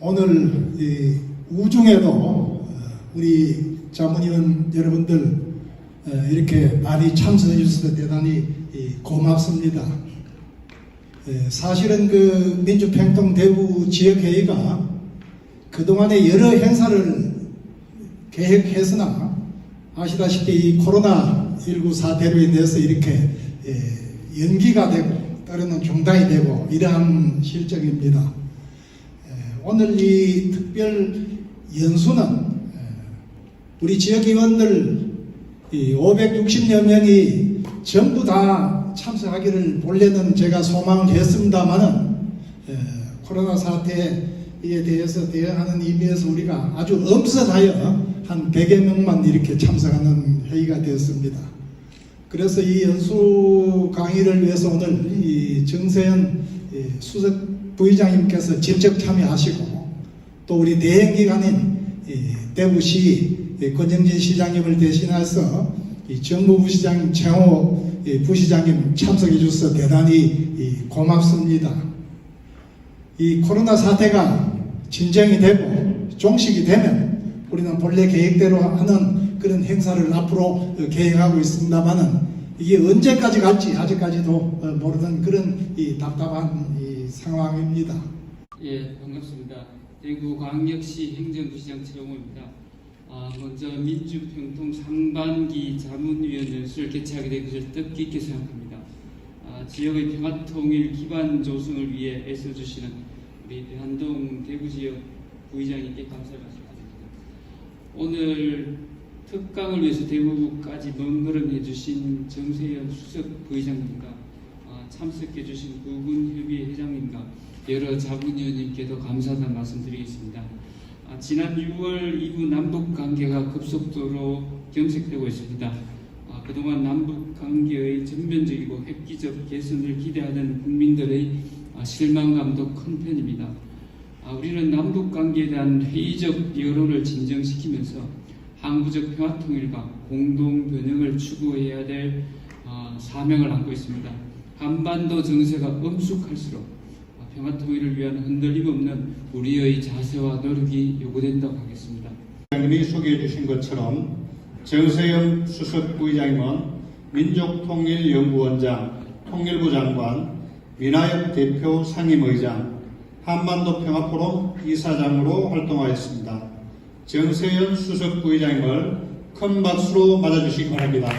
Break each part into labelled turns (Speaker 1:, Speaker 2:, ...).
Speaker 1: 오늘 이 우중에도 우리 자문위원 여러분들 이렇게 많이 참석해 주셔서 대단히 고맙습니다. 사실은 그 민주평통 대구 지역회의가 그동안에 여러 행사를 계획했으나 아시다시피 이 코로나19 사태로 인해서 이렇게 연기가 되고 때로는 중단이 되고 이러한 실정입니다. 오늘 이 특별 연수는 우리 지역의원들 560여 명이 전부 다 참석하기를 본래는 제가 소망을 했습니다만은 코로나 사태에 대해서 대응하는 의미에서 우리가 아주 엄선하여 한 100여 명만 이렇게 참석하는 회의가 되었습니다. 그래서 이 연수 강의를 위해서 오늘 이 정세현 수석 부의장님께서 직접 참여하시고 또 우리 대행기관인 대구시 권영진 시장님을 대신해서 정무부시장님 최홍호 부시장님 참석해 주셔서 대단히 고맙습니다. 이 코로나 사태가 진정이 되고 종식이 되면 우리는 본래 계획대로 하는 그런 행사를 앞으로 계획하고 있습니다만은 이게 언제까지 갈지 아직까지도 모르는 그런 답답한 상황입니다.
Speaker 2: 예, 반갑습니다. 대구광역시 행정부시장 최홍호입니다. 먼저 민주평통 상반기 자문위원 연수를 개최하게 된 것을 뜻깊게 생각합니다. 지역의 평화통일 기반 조성을 위해 애써주시는 우리 배한동 대구지역 부의장님께 감사를 말씀드립니다. 오늘 특강을 위해서 대구까지 먼 걸음 해주신 정세현 수석 부의장님과 참석해주신 구군협의회 회장님과 여러 자문위원님께도 감사하다는 말씀드리겠습니다. 지난 6월 이후 남북관계가 급속도로 경색되고 있습니다. 그동안 남북관계의 전면적이고 획기적 개선을 기대하는 국민들의 실망감도 큰 편입니다. 우리는 남북관계에 대한 회의적 여론을 진정시키면서 항구적 평화통일과 공동변형을 추구해야 될 사명을 안고 있습니다. 한반도 정세가 엄숙할수록 평화통일을 위한 흔들림 없는 우리의 자세와 노력이 요구된다고 하겠습니다.
Speaker 3: 부의장님이 소개해 주신 것처럼 정세현 수석 부의장님은 민족통일연구원장, 통일부 장관, 민하협 대표 상임의장, 한반도 평화포럼 이사장으로 활동하였습니다. 정세현 수석 부의장님을 큰 박수로 맞아주시기 바랍니다.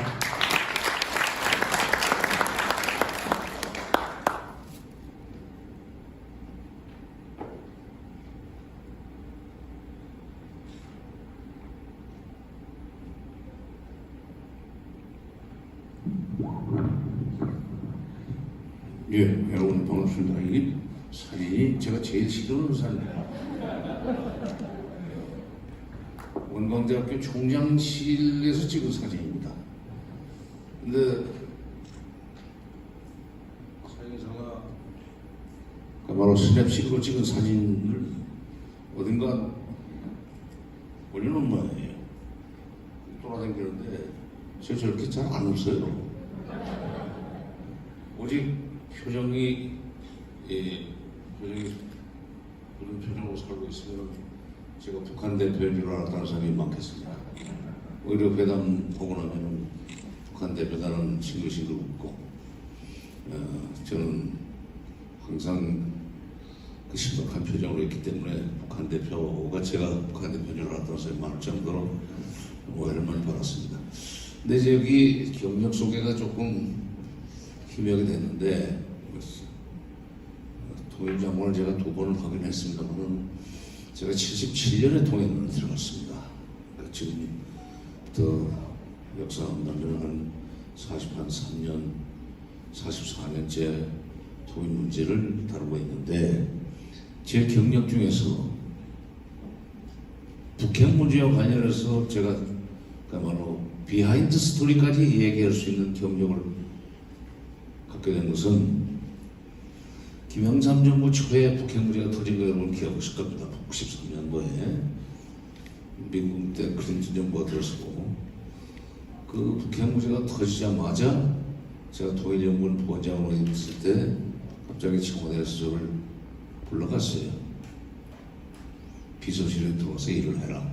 Speaker 4: 예, 여러분 반갑습니다. 이 사진이 제가 제일 싫어하는 사진입니다. 원광대학교 총장실에서 찍은 사진입니다. 근데 사진사가 바로 스냅식으로 찍은 사진을 어딘가 올려놓은 모양이에요. 돌아다니는데 제가 저렇게 잘 안 웃어요. 오직 표정이 그런 표정으로 살고 있으면 제가 북한 대표인 줄 알았다는 사람이 많겠습니다. 오히려 회담 보고 나면은 북한 대표단은 싱글싱글 웃고 저는 항상 그 심각한 표정으로 있기 때문에 북한 대표가 제가 북한 대표인 줄 알았다는 사람이 많을 정도로 오해를 많이 받았습니다. 근데 이제 여기 경력 소개가 조금 희명이 됐는데 통일장관을 제가 2번을 하긴 했습니다만 제가 77년에 통일을 들어갔습니다. 지금부터 역사 한다면 한 43년, 44년째 통일 문제를 다루고 있는데 제 경력 중에서 북핵 문제와 관련해서 제가 그야말로 비하인드 스토리까지 얘기할 수 있는 경력을 갖게 된 것은 김영삼 정부 초에 북핵 문제가 터진 거 여러분 기억하실 겁니다. 93년도에 미국 때 클린턴 정부가 들어서고 그 북핵 문제가 터지자마자 제가 통일연구원 부원장으로 있을 때 갑자기 청와대에서 저를 불러갔어요. 비서실에 들어와서 일을 해라.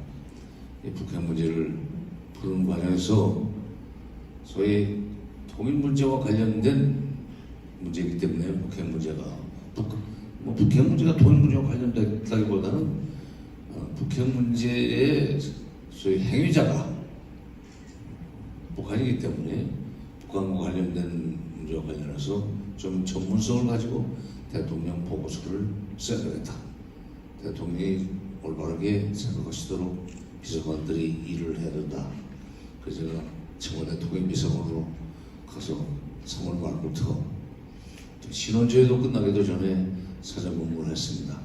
Speaker 4: 이 북한 문제를 푸는 과정에서 소위 통일 문제와 관련된 문제이기 때문에 북한 문제가 북한 문제가 통일 문제와 관련됐다기보다는 북한 문제의 소위 행위자가 북한이기 때문에 북한과 관련된 문제와 관련해서 좀 전문성을 가지고 대통령 보고서를 써야 되겠다. 대통령이 올바르게 생각하시도록 비서관들이 일을 해야 된다. 그래서 제가 청와대 통일비서관으로 가서 3월 말부터 신원조회도 끝나기도 전에 사자본부를 했습니다.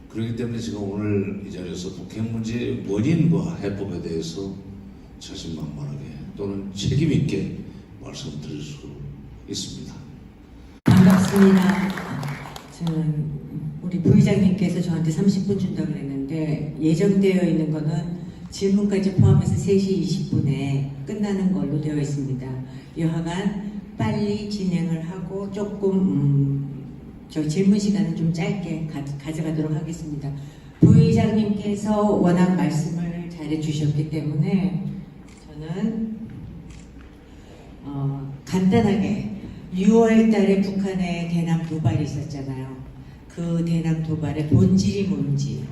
Speaker 4: 그렇기 때문에 제가 오늘 이 자리에서 북핵 문제의 원인과 해법에 대해서 자신만만하게 또는 책임있게 말씀드릴 수 있습니다.
Speaker 5: 반갑습니다. 저는 우리 부의장님께서 저한테 30분 준다고 그랬는데 예정되어 있는 거는 질문까지 포함해서 3시 20분에 끝나는 걸로 되어 있습니다. 여하간 빨리 진행을 하고 조금 저 질문 시간은 좀 짧게 가져가도록 하겠습니다. 부의장님께서 워낙 말씀을 잘해 주셨기 때문에 저는 간단하게 6월 달에 북한의 대남 도발이 있었잖아요. 그 대남 도발의 본질이 뭔지,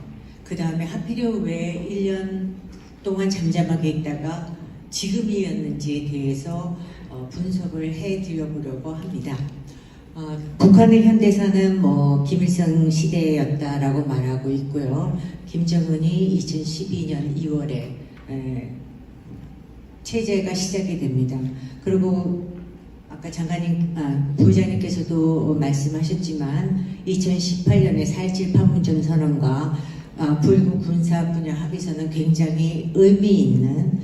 Speaker 5: 그 다음에 하필이면 왜 1년 동안 잠잠하게 있다가 지금이었는지에 대해서 분석을 해드려보려고 합니다. 북한의 현대사는 김일성 시대였다라고 말하고 있고요. 김정은이 2012년 2월에 체제가 시작이 됩니다. 그리고 아까 부의장님께서도 말씀하셨지만 2018년에 4.17 판문점 선언과 불구 군사 분야 합의서는 굉장히 의미 있는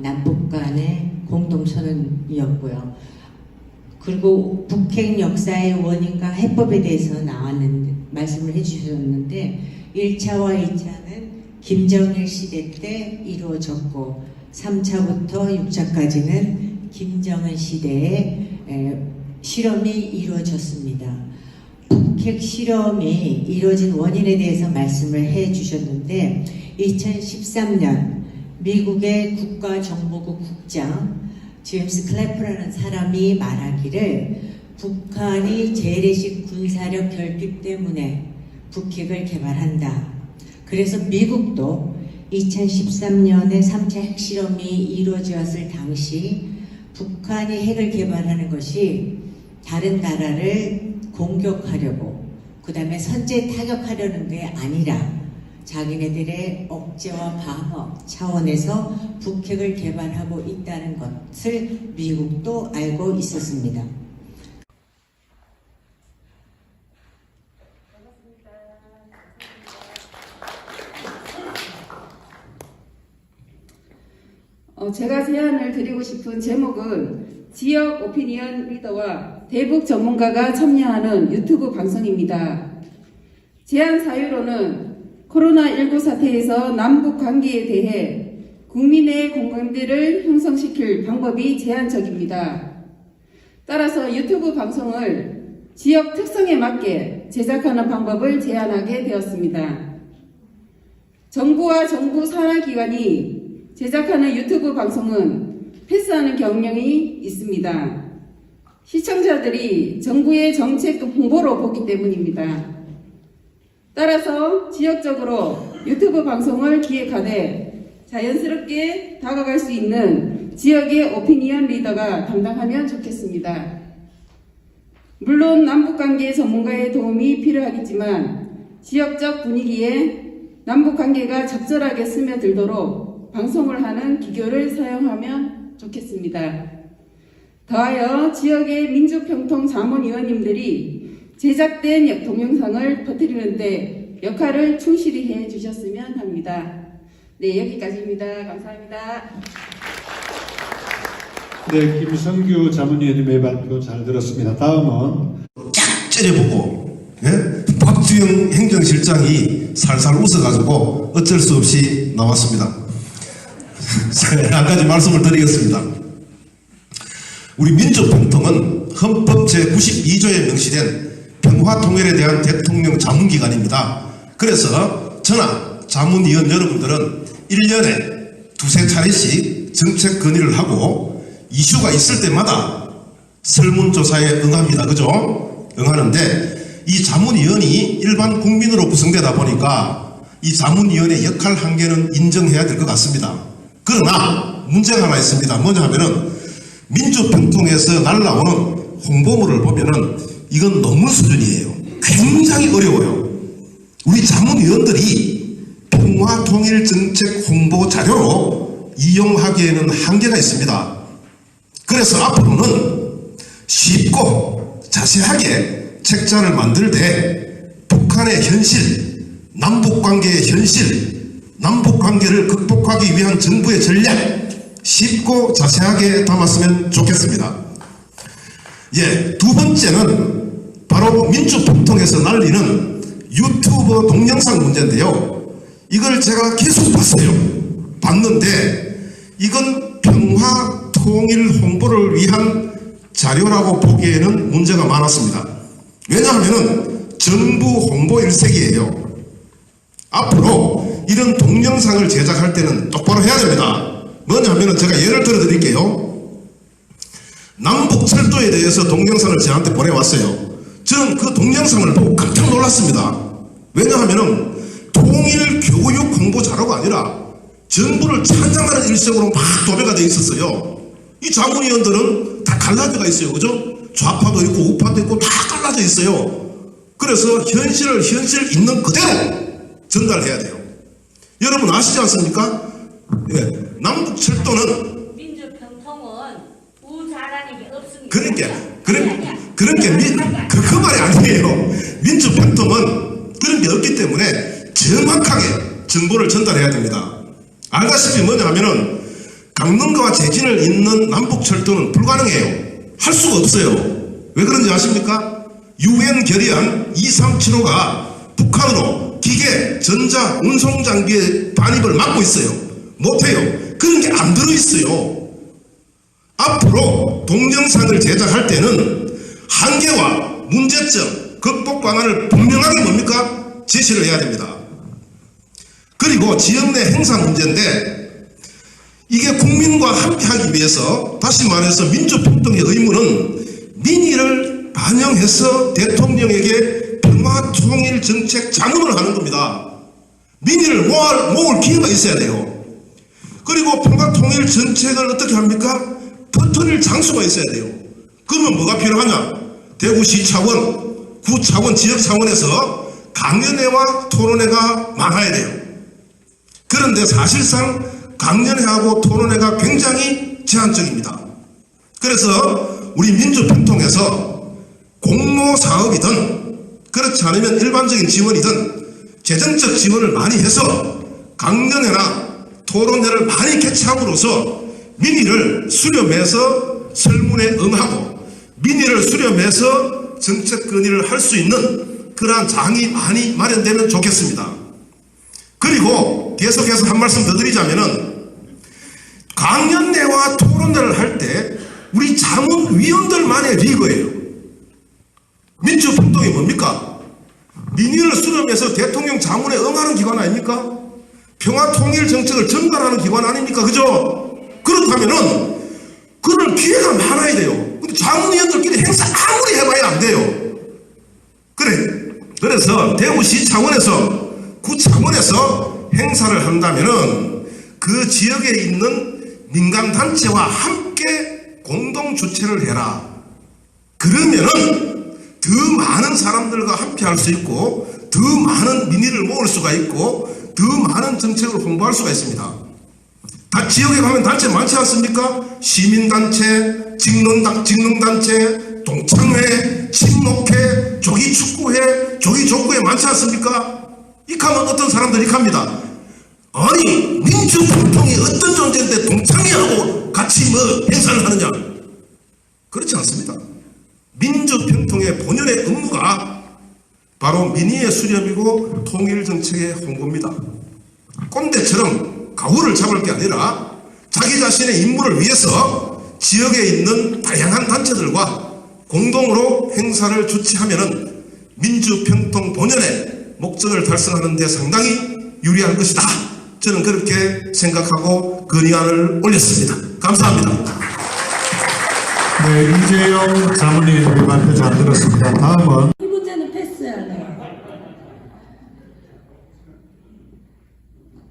Speaker 5: 남북 간의 공동 선언이었고요. 그리고 북핵 역사의 원인과 해법에 대해서 말씀을 해주셨는데 1차와 2차는 김정일 시대 때 이루어졌고 3차부터 6차까지는 김정은 시대에 실험이 이루어졌습니다. 북핵 실험이 이루어진 원인에 대해서 말씀을 해주셨는데 2013년 미국의 국가정보국 국장 제임스 클래프라는 사람이 말하기를 북한이 재래식 군사력 결핍 때문에 북핵을 개발한다. 그래서 미국도 2013년에 3차 핵실험이 이루어졌을 당시 북한이 핵을 개발하는 것이 다른 나라를 공격하려고 그 다음에 선제 타격하려는 게 아니라 자기네들의 억제와 방어 차원에서 북핵을 개발하고 있다는 것을 미국도 알고 있었습니다.
Speaker 6: 제가 제안을 드리고 싶은 제목은 지역 오피니언 리더와 대북 전문가가 참여하는 유튜브 방송입니다. 제안 사유로는 코로나19 사태에서 남북 관계에 대해 국민의 공감대를 형성시킬 방법이 제한적입니다. 따라서 유튜브 방송을 지역 특성에 맞게 제작하는 방법을 제안하게 되었습니다. 정부와 정부 산하기관이 제작하는 유튜브 방송은 패스하는 경향이 있습니다. 시청자들이 정부의 정책 홍보로 보기 때문입니다. 따라서 지역적으로 유튜브 방송을 기획하되 자연스럽게 다가갈 수 있는 지역의 오피니언 리더가 담당하면 좋겠습니다. 물론 남북관계 전문가의 도움이 필요하겠지만 지역적 분위기에 남북관계가 적절하게 스며들도록 방송을 하는 기교를 사용하면 좋겠습니다. 더하여 지역의 민주평통 자문위원님들이 제작된 동영상을 퍼뜨리는데 역할을 충실히 해주셨으면 합니다. 네, 여기까지입니다. 감사합니다.
Speaker 3: 네, 김성규 자문위원님의 발표 잘 들었습니다. 다음은
Speaker 7: 쫙 째려보고 박주영 행정실장이 살살 웃어가지고 어쩔 수 없이 나왔습니다. 한 가지 말씀을 드리겠습니다. 우리 민주평통은 헌법 제92조에 명시된 평화통일에 대한 대통령 자문기관입니다. 그래서 저나 자문위원 여러분들은 1년에 두세 차례씩 정책 건의를 하고 이슈가 있을 때마다 설문조사에 응합니다. 그죠? 응하는데 이 자문위원이 일반 국민으로 구성되다 보니까 이 자문위원의 역할 한계는 인정해야 될 것 같습니다. 그러나 문제가 하나 있습니다. 뭐냐 하면은 민주평통에서 날라오는 홍보물을 보면은 이건 논문 수준이에요. 굉장히 어려워요. 우리 자문위원들이 평화통일정책 홍보 자료로 이용하기에는 한계가 있습니다. 그래서 앞으로는 쉽고 자세하게 책자를 만들 때 북한의 현실, 남북관계의 현실, 남북관계를 극복하기 위한 정부의 전략 쉽고 자세하게 담았으면 좋겠습니다. 예, 두 번째는 바로 민주평통에서 날리는 유튜브 동영상 문제인데요. 이걸 제가 계속 봤는데 이건 평화 통일 홍보를 위한 자료라고 보기에는 문제가 많았습니다. 왜냐하면 정부 홍보 일색이에요. 앞으로 이런 동영상을 제작할 때는 똑바로 해야 됩니다. 뭐냐면 제가 예를 들어 드릴게요. 남북철도에 대해서 동영상을 저한테 보내왔어요. 저는 그 동영상을 보고 깜짝 놀랐습니다. 왜냐하면 통일 교육 홍보 자료가 아니라 정부를 찬양하는 일색으로 막 도배가 되어 있었어요. 이 자문위원들은 다 갈라져가 있어요. 그죠? 좌파도 있고 우파도 있고 다 갈라져 있어요. 그래서 현실을 현실 있는 그대로 전달해야 돼요. 여러분 아시지 않습니까? 예, 남북철도는
Speaker 8: 민주평통은 우자라는 게 없습니다.
Speaker 7: 그 말이 아니에요. 민주평통은 그런 게 없기 때문에 정확하게 정보를 전달해야 됩니다. 알다시피 뭐냐 하면은 강릉과 제진을 잇는 남북철도는 불가능해요. 할 수가 없어요. 왜 그런지 아십니까? UN 결의안 2375가 북한으로 기계, 전자, 운송장비의 반입을 막고 있어요. 못해요. 그런 게 안 들어있어요. 앞으로 동영상을 제작할 때는 한계와 문제점, 극복 방안을 분명하게 뭡니까? 제시를 해야 됩니다. 그리고 지역 내 행사 문제인데 이게 국민과 함께하기 위해서 다시 말해서 민주평통의 의무는 민의를 반영해서 대통령에게 평화통일정책 자문을 하는 겁니다. 민의를 모을 기회가 있어야 돼요. 그리고 평화통일정책을 어떻게 합니까? 터뜨릴 장소가 있어야 돼요. 그러면 뭐가 필요하냐? 대구시 차원, 구 차원, 지역 차원에서 강연회와 토론회가 많아야 돼요. 그런데 사실상 강연회하고 토론회가 굉장히 제한적입니다. 그래서 우리 민주평통에서 공모사업이든 그렇지 않으면 일반적인 지원이든 재정적 지원을 많이 해서 강연회나 토론회를 많이 개최함으로써 민의를 수렴해서 설문에 응하고 민의를 수렴해서 정책 건의를 할 수 있는 그러한 장이 많이 마련되면 좋겠습니다. 그리고 계속해서 한 말씀 더 드리자면은 강연회와 토론회를 할 때 우리 자문위원들만의 리그예요. 민주평통이 뭡니까? 민의를 수렴해서 대통령 자문에 응하는 기관 아닙니까? 평화통일정책을 전달하는 기관 아닙니까? 그죠? 그렇다면은 그럴 기회가 많아야 돼요. 근데 자문위원들끼리 행사 아무리 해봐야 안 돼요. 그래서 대구시 차원에서 구 차원에서 행사를 한다면은 그 지역에 있는 민간단체와 함께 공동 주최를 해라. 그러면은 더 많은 사람들과 함께 할 수 있고 더 많은 민의를 모을 수가 있고 더 많은 정책을 홍보할 수가 있습니다. 지역에 가면 단체 많지 않습니까? 시민단체, 직능단체, 동창회, 친목회, 조기축구회, 조기족구회 많지 않습니까? 이 가면 어떤 사람들이 갑니다. 아니 민주평통이 어떤 존재인데 동창회하고 같이 뭐 행사를 하느냐? 그렇지 않습니다. 민주평통의 본연의 업무가 바로 민의의 수렴이고 통일정책의 홍보입니다. 꼰대처럼 가후를 잡을 게 아니라 자기 자신의 임무를 위해서 지역에 있는 다양한 단체들과 공동으로 행사를 주최하면은 민주평통 본연의 목적을 달성하는 데 상당히 유리할 것이다. 저는 그렇게 생각하고 건의안을 올렸습니다. 감사합니다.
Speaker 3: 네, 이재용 자문위원님 발표 잘 들었습니다. 다음은
Speaker 9: 이 문제는 패스할래요.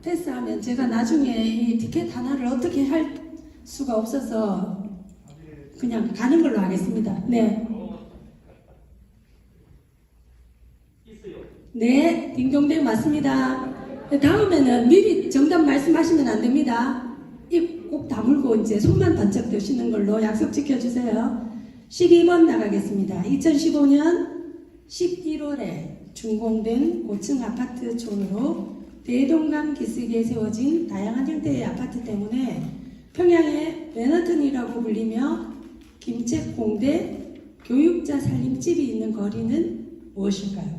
Speaker 9: 패스하면 제가 나중에 이 티켓 하나를 어떻게 할 수가 없어서 그냥 가는 걸로 하겠습니다. 네. 네, 딩동댕 맞습니다. 다음에는 미리 정답 말씀하시면 안 됩니다. 입 꼭 다물고 이제 손만 번쩍 드시는 걸로 약속 지켜주세요. 12번 나가겠습니다. 2015년 11월에 준공된 고층 아파트촌으로 대동강 기슭에 세워진 다양한 형태의 아파트 때문에 평양의 맨하튼이라고 불리며 김책공대 교육자 살림집이 있는 거리는 무엇일까요?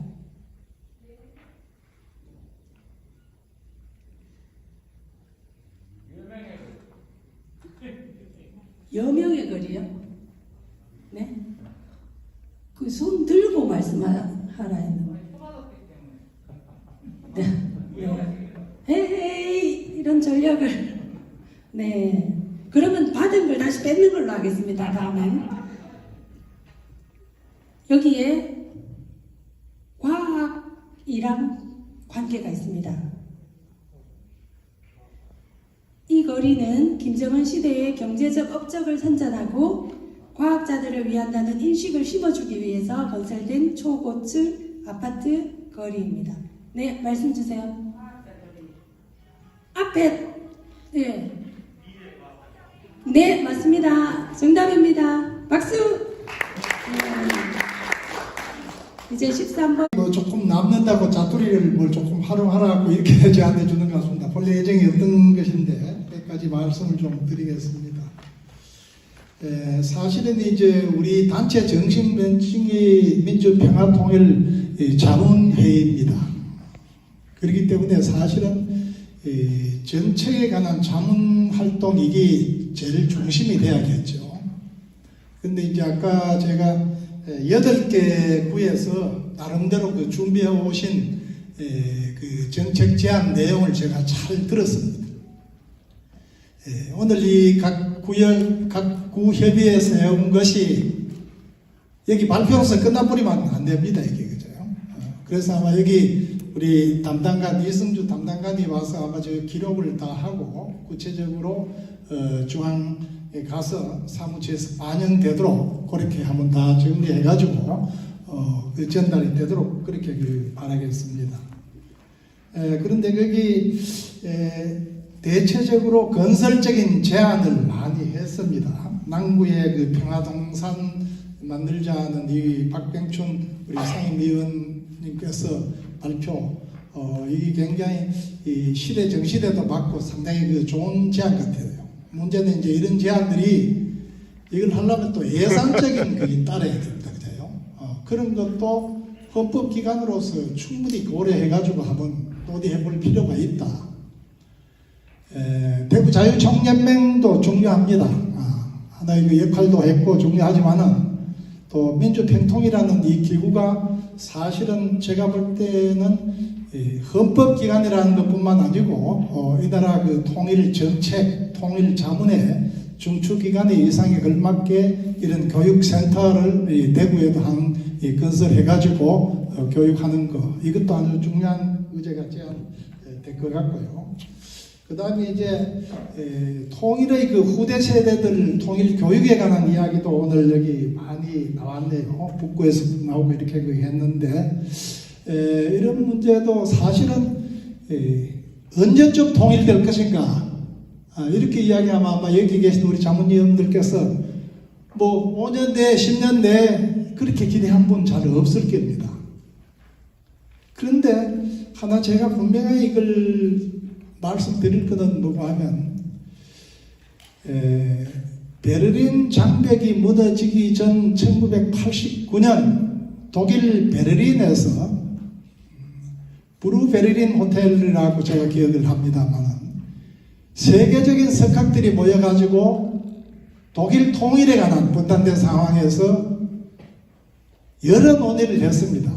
Speaker 9: 여명의 거리요? 네? 그 손 들고 말씀하라 했는 네. 헤이 이런 전략을 네. 그러면 받은 걸 다시 뺏는 걸로 하겠습니다. 다음엔 여기에 과학이랑 관계가 있습니다. 이 거리는 김정은 시대의 경제적 업적을 선전하고 과학자들을 위한다는 인식을 심어주기 위해서 건설된 초고층 아파트 거리입니다. 네, 말씀 주세요. 앞에 네, 네 맞습니다. 정답입니다. 박수. 이제 13번.
Speaker 1: 뭐 조금 남는다고 자투리를 뭘 조금 활용하라고 이렇게 제안해 주는 것 같습니다. 본래 예정이 없던 것인데 여기까지 말씀을 좀 드리겠습니다. 사실은 이제 우리 단체 정신 명칭이 민주평화통일 자문회의입니다. 그렇기 때문에 사실은 정책에 관한 자문 활동 이게 제일 중심이 돼야겠죠. 근데 이제 아까 제가 8개 구에서 나름대로 그 준비해 오신 그 정책 제안 내용을 제가 잘 들었습니다. 오늘 이 각 구협의회에 세운 것이 여기 발표로서 끝나버리면 안 됩니다. 이게 그죠? 그래서 아마 여기 우리 담당관 이승주 담당관이 와서 아마 저 기록을 다 하고 구체적으로 중앙에 가서 사무처에서 반영되도록 그렇게 한번 다 정리해가지고 그 전달이 되도록 그렇게 바라겠습니다. 그런데 거기 대체적으로 건설적인 제안을 많이 했습니다. 남구에 그 평화동산 만들자는 이 박병춘 우리 상임위원님께서 발표 이게 굉장히 이 시대 정시대도 맞고 상당히 그 좋은 제안 같아요. 문제는 이제 이런 제안들이 이걸 하려면 또 예산적인 그게 따라야 됩니다. 그죠? 그런 것도 헌법기관으로서 충분히 고려해가지고 한번 논의해볼 필요가 있다. 대구 자유총연맹도 중요합니다. 하나의 그 역할도 했고 중요하지만은 또 민주평통이라는 이 기구가 사실은 제가 볼 때는 헌법기관이라는 것뿐만 아니고 이 나라 그 통일 정책, 통일 자문의 중추기관의 이상에 걸맞게 이런 교육센터를 대구에도 건설해가지고 교육하는 거 이것도 아주 중요한 의제가 제안될 것 같고요. 그 다음에 이제 통일의 그 후대 세대들 통일 교육에 관한 이야기도 오늘 여기 많이 나왔네요. 북구에서 나오고 이렇게 했는데 이런 문제도 사실은 언제쯤 통일될 것인가 이렇게 이야기하면 아마 여기 계신 우리 자문위원들께서 뭐 5년 내에 10년 내에 그렇게 기대한 분 잘 없을 겁니다. 그런데 하나 제가 분명히 이걸 말씀드릴 것은 뭐고 하면 베를린 장벽이 무너지기 전 1989년 독일 베를린에서 브루 베를린 호텔이라고 제가 기억을 합니다만 세계적인 석학들이 모여가지고 독일 통일에 관한 분단된 상황에서 여러 논의를 했습니다.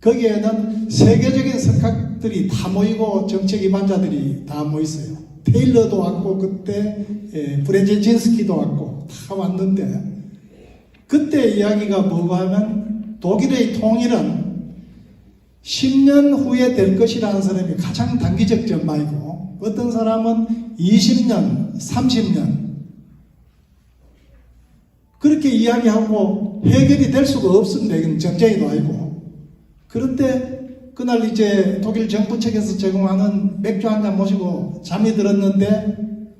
Speaker 1: 거기에는 세계적인 석학들이 다 모이고 정책 위반자들이 다 모였어요. 테일러도 왔고 그때 브레제진스키도 왔고 다 왔는데 그때 이야기가 뭐고 하면 독일의 통일은 10년 후에 될 것이라는 사람이 가장 단기적 전망이고 어떤 사람은 20년, 30년 그렇게 이야기하고 해결이 될 수가 없습니다. 이건 전쟁이 아니고. 그런데 그날 이제 독일 정부 측에서 제공하는 맥주 한 잔 모시고 잠이 들었는데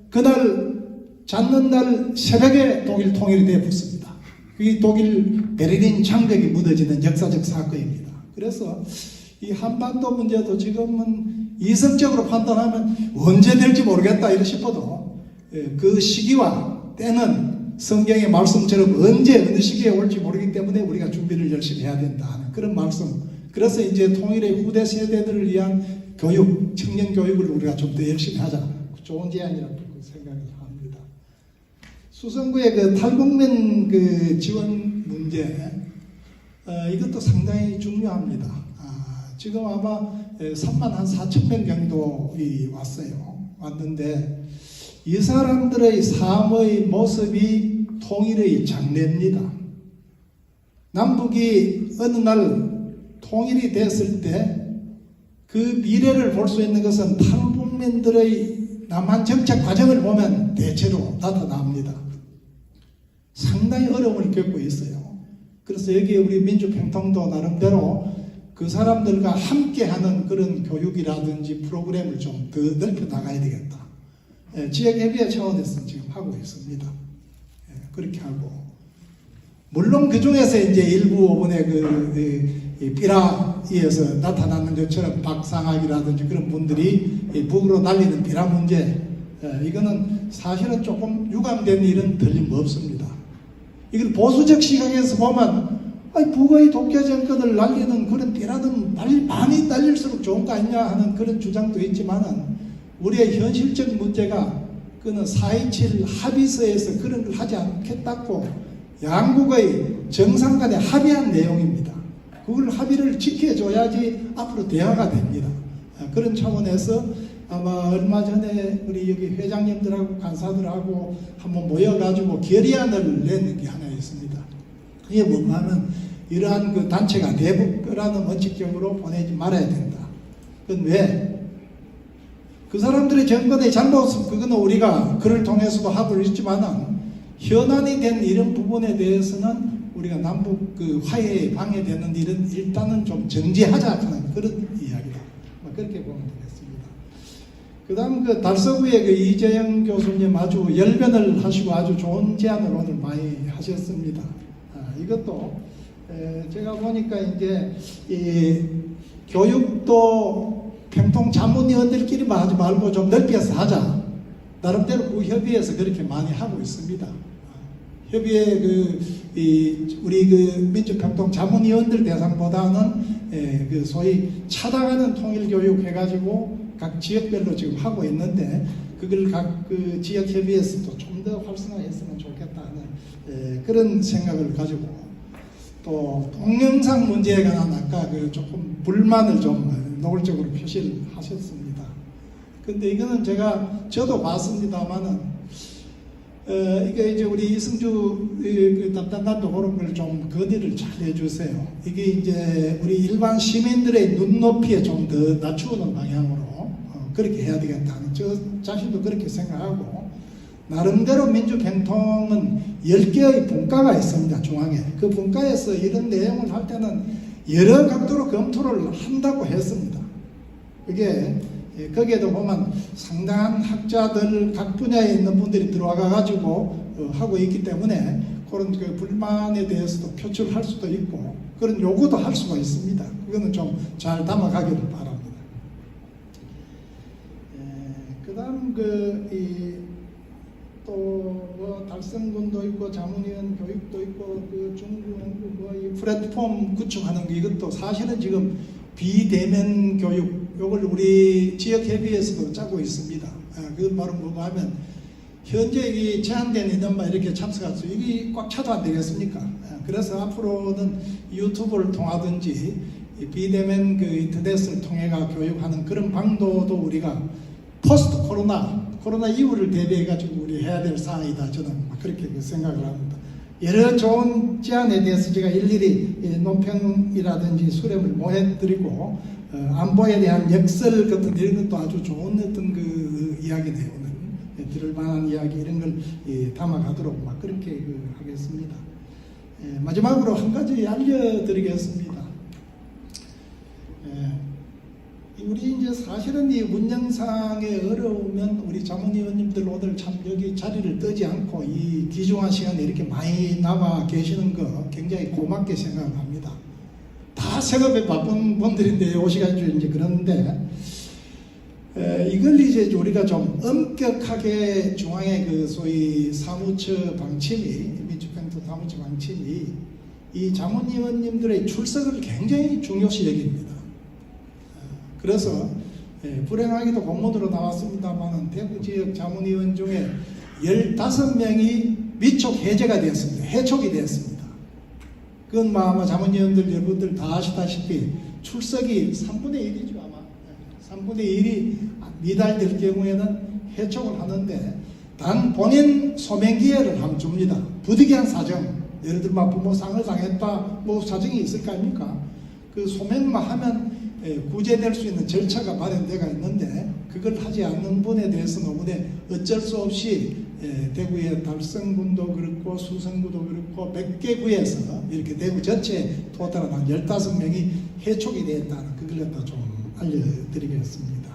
Speaker 1: 그날 잤는 날 새벽에 독일 통일이 되어 붙습니다. 그게 독일 베를린 장벽이 무너지는 역사적 사건입니다. 그래서 이 한반도 문제도 지금은 이성적으로 판단하면 언제 될지 모르겠다 이러 싶어도 그 시기와 때는 성경의 말씀처럼 언제 어느 시기에 올지 모르기 때문에 우리가 준비를 열심히 해야 된다 하는 그런 말씀. 그래서 이제 통일의 후대 세대들을 위한 교육, 청년 교육을 우리가 좀 더 열심히 하자. 좋은 제안이라고 생각을 합니다. 수성구의 그 탈북민 그 지원 문제 이것도 상당히 중요합니다. 지금 아마 3만 한 4천 명 정도 왔는데 이 사람들의 삶의 모습이 통일의 장례입니다. 남북이 어느 날 통일이 됐을 때 그 미래를 볼 수 있는 것은 탈북민들의 남한 정책 과정을 보면 대체로 나타납니다. 상당히 어려움을 겪고 있어요. 그래서 여기 우리 민주평통도 나름대로 그 사람들과 함께하는 그런 교육이라든지 프로그램을 좀 더 넓혀 나가야 되겠다. 지역협의회 차원에서 지금 하고 있습니다. 그렇게 하고 물론 그 중에서 이제 일부 이번에 삐라에서 나타나는 것처럼 박상학이라든지 그런 분들이 북으로 날리는 삐라 문제 이거는 사실은 조금 유감된 일은 틀림없습니다. 이걸 보수적 시각에서 보면 북의 독재 정권을 날리는 그런 삐라는 많이 날릴수록 좋은 거 아니냐 하는 그런 주장도 있지만은 우리의 현실적 문제가 그는 4.27 합의서에서 그런 걸 하지 않겠다고 양국의 정상 간에 합의한 내용입니다. 그걸 합의를 지켜줘야지 앞으로 대화가 됩니다. 그런 차원에서 아마 얼마 전에 우리 여기 회장님들하고 간사들하고 한번 모여가지고 결의안을 내는 게 하나 있습니다. 이게 뭔가 하면 이러한 그 단체가 대북라는 원칙적으로 보내지 말아야 된다. 그건 왜? 그 사람들의 정권의 잘못은 그거는 우리가 그를 통해서도 하고 있지만은 현안이 된 이런 부분에 대해서는 우리가 남북 그 화해에 방해되는 일은 일단은 좀 정지하자 하는 그런 이야기다. 그렇게 보면 되겠습니다. 그 다음 그 달서구의 그 이재영 교수님 아주 열변을 하시고 아주 좋은 제안을 오늘 많이 하셨습니다. 이것도 제가 보니까 이제 이 교육도 평통 자문위원들끼리만 하지 말고 좀 넓혀서 하자. 나름대로 그 협의회에서 그렇게 많이 하고 있습니다. 협의회 우리 민주평통 자문위원들 대상보다는 그 소위 찾아가는 통일교육 해가지고 각 지역별로 지금 하고 있는데 그걸 각 그 지역협의회에서도 좀 더 활성화했으면 좋겠다는 그런 생각을 가지고 또 동영상 문제에 관한 아까 그 조금 불만을 좀 노골적으로 표시를 하셨습니다. 근데 이거는 저도 봤습니다만은 이게 이제 우리 이승주 그 담당관도 그런 걸 좀 건의를 잘 해주세요. 이게 이제 우리 일반 시민들의 눈높이에 좀 더 낮추는 방향으로 그렇게 해야 되겠다는 저 자신도 그렇게 생각하고 나름대로 민주평통은 10개의 분과가 있습니다. 중앙에. 그 분과에서 이런 내용을 할 때는 여러 각도로 검토를 한다고 했습니다. 그게 거기에도 보면 상당한 학자들 각 분야에 있는 분들이 들어와 가지고 하고 있기 때문에 그런 그 불만에 대해서도 표출할 수도 있고 그런 요구도 할 수가 있습니다. 그거는 좀 잘 담아가기를 바랍니다. 그다음 또 달성군도 있고 자문위원 교육도 있고 그 중국 이 플랫폼 구축하는 게 이것도 사실은 지금 비대면 교육 요걸 우리 지역협의회에서도 짜고 있습니다. 그건 바로 뭐가 하면 현재 이 제한된 인원만 이렇게 참석할 수 이게 꽉 차도 안 되겠습니까? 그래서 앞으로는 유튜브를 통하든지 이 비대면 그 인터넷을 통해가 교육하는 그런 방도도 우리가 포스트 코로나 이후를 대비해 가지고 우리 해야 될 사항이다. 저는 그렇게 생각을 합니다. 여러 좋은 제안에 대해서 제가 일일이 논평이라든지 수렴을 못 해드리고 안보에 대한 역설 같은 이런 것도 아주 좋은 어떤 그 이야기 내용은 들을 만한 이야기 이런 걸 담아가도록 막 그렇게 하겠습니다. 마지막으로 한 가지 알려드리겠습니다. 우리 이제 사실은 이 운영상에 어려우면 우리 자문위원님들 오늘 참 여기 자리를 뜨지 않고 이 귀중한 시간에 이렇게 많이 남아 계시는 거 굉장히 고맙게 생각합니다. 다 생업에 바쁜 분들인데 오시가지고 이제 그런데 이걸 이제 우리가 좀 엄격하게 중앙의 그 소위 사무처 방침이 민주평통 사무처 방침이 이 자문위원님들의 출석을 굉장히 중요시 여깁니다. 그래서 불행하게도 공문으로 나왔습니다만 대구 지역 자문위원 중에 15명이 미촉 해제가 되었습니다. 해촉이 되었습니다. 그건 아마 자문위원들 여러분들 다 아시다시피 출석이 3분의 1이죠 아마. 3분의 1이 미달될 경우에는 해촉을 하는데 단 본인 소명 기회를 함 줍니다. 부득이한 사정, 예를 들면 부모상을 당했다 뭐 사정이 있을 거 아닙니까? 그 소명만 하면 구제될 수 있는 절차가 마련되어 있는데 그걸 하지 않는 분에 대해서는 오늘 어쩔 수 없이 대구의 달성군도 그렇고 수성구도 그렇고 100개 구에서 이렇게 대구 전체 토탈 한 15명이 해촉이 되었다는 그걸 갖다 좀 알려드리겠습니다.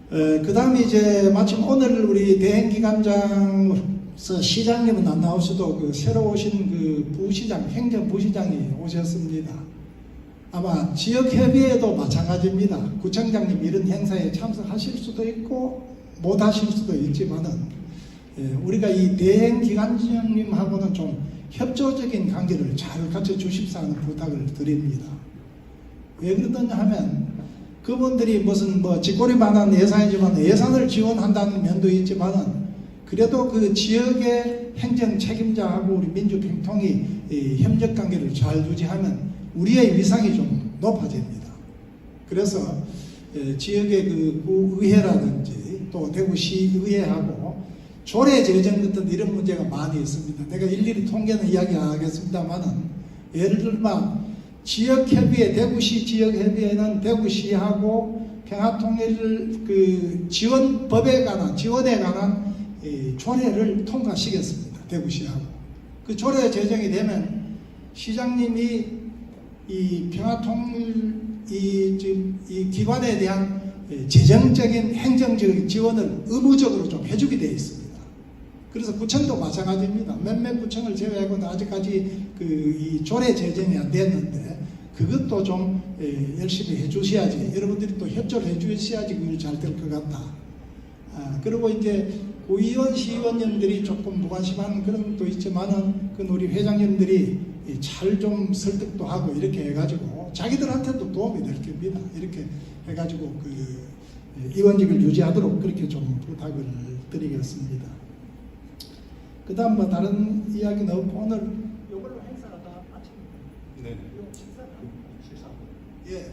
Speaker 1: 그 다음에 이제 마침 오늘 우리 대행기관장에서 시장님은 안 나오셔도 그 새로 오신 그 부시장, 행정부시장이 오셨습니다. 아마 지역협의회도 마찬가지입니다. 구청장님 이런 행사에 참석하실 수도 있고 못 하실 수도 있지만은 우리가 이 대행기관장님하고는 좀 협조적인 관계를 잘 갖춰 주십사 하는 부탁을 드립니다. 왜 그러느냐 하면 그분들이 무슨 뭐 쥐꼬리만한 예산이지만 예산을 지원한다는 면도 있지만은 그래도 그 지역의 행정 책임자하고 우리 민주평통이 협력 관계를 잘 유지하면 우리의 위상이 좀 높아집니다. 그래서 지역의 그 구의회라든지 또 대구시의회하고 조례 제정 같은 이런 문제가 많이 있습니다. 내가 일일이 통계는 이야기 안 하겠습니다만은 예를 들면 지역협의회, 대구시 지역협의회는 대구시하고 평화통일 그 지원법에 관한 지원에 관한 조례를 통과시켰습니다. 대구시하고 그 조례 제정이 되면 시장님이 이 평화통일 이 기관에 대한 재정적인 행정적인 지원을 의무적으로 좀 해주게 되어 있습니다. 그래서 구청도 마찬가지입니다. 몇몇 구청을 제외하고는 아직까지 그 이 조례 제정이 안 됐는데 그것도 좀 열심히 해주셔야지 여러분들이 또 협조를 해주셔야지 그걸 잘 될 것 같다. 그리고 이제 구의원, 시의원님들이 조금 무관심한 그런 것도 있지만은 그 우리 회장님들이 잘 좀 설득도 하고 이렇게 해가지고 자기들한테도 도움이 될 겁니다. 이렇게 해가지고 그 의원직을 유지하도록 그렇게 좀 부탁을 드리겠습니다. 그 다음 뭐 다른 이야기는 없고 오늘 이걸로 행사가 다 마칩니다.
Speaker 3: 네.
Speaker 1: 예,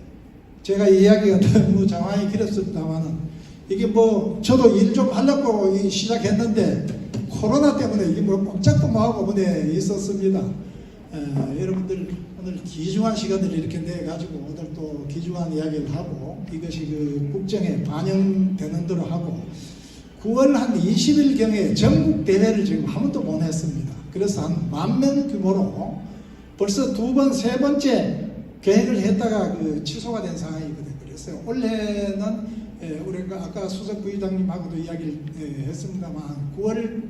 Speaker 1: 제가 이 이야기가 너무 장황이 길었습니다만은 이게 뭐 저도 일 좀 하려고 시작했는데 코로나 때문에 이게 뭐 꼼짝도 못하고 문에 있었습니다. 여러분들 오늘 귀중한 시간을 이렇게 내 가지고 오늘 또 귀중한 이야기를 하고 이것이 그 국정에 반영되는 대로 하고 9월 한 20일경에 전국 대회를 지금 한 번도 못 했습니다. 그래서 한 10,000명 규모로 벌써 2번, 3번째 계획을 했다가 그 취소가 된 상황이거든요. 그래서 올해는 우리가 아까 수석 부의장님하고도 이야기를 했습니다만 9월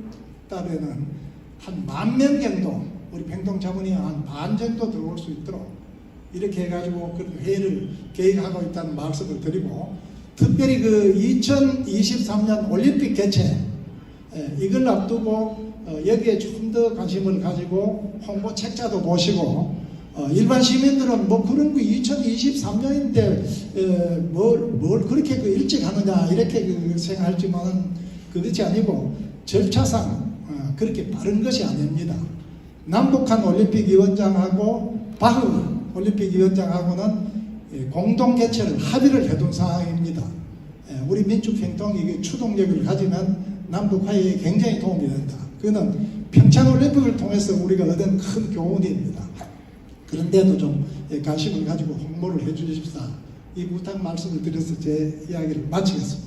Speaker 1: 달에는 한 10,000명 정도 우리 평통 자문이 한 반 정도 들어올 수 있도록 이렇게 해가지고 그 회의를 계획하고 있다는 말씀을 드리고 특별히 그 2023년 올림픽 개최 이걸 앞두고 여기에 좀 더 관심을 가지고 홍보 책자도 보시고 일반 시민들은 뭐 그런 거 2023년인데 뭘 그렇게 그 일찍 하느냐 이렇게 그 생각할지만은 그렇지 아니고 절차상 그렇게 빠른 것이 아닙니다. 남북한 올림픽 위원장하고 바흐 올림픽위원장하고는 공동 개최를 합의를 해둔 상황입니다. 우리 민주평통이 이게 추동력을 가지면 남북 화해에 굉장히 도움이 된다. 그거는 평창올림픽을 통해서 우리가 얻은 큰 교훈입니다. 그런데도 좀 관심을 가지고 홍보를 해 주십사. 이 부탁 말씀을 드려서 제 이야기를 마치겠습니다.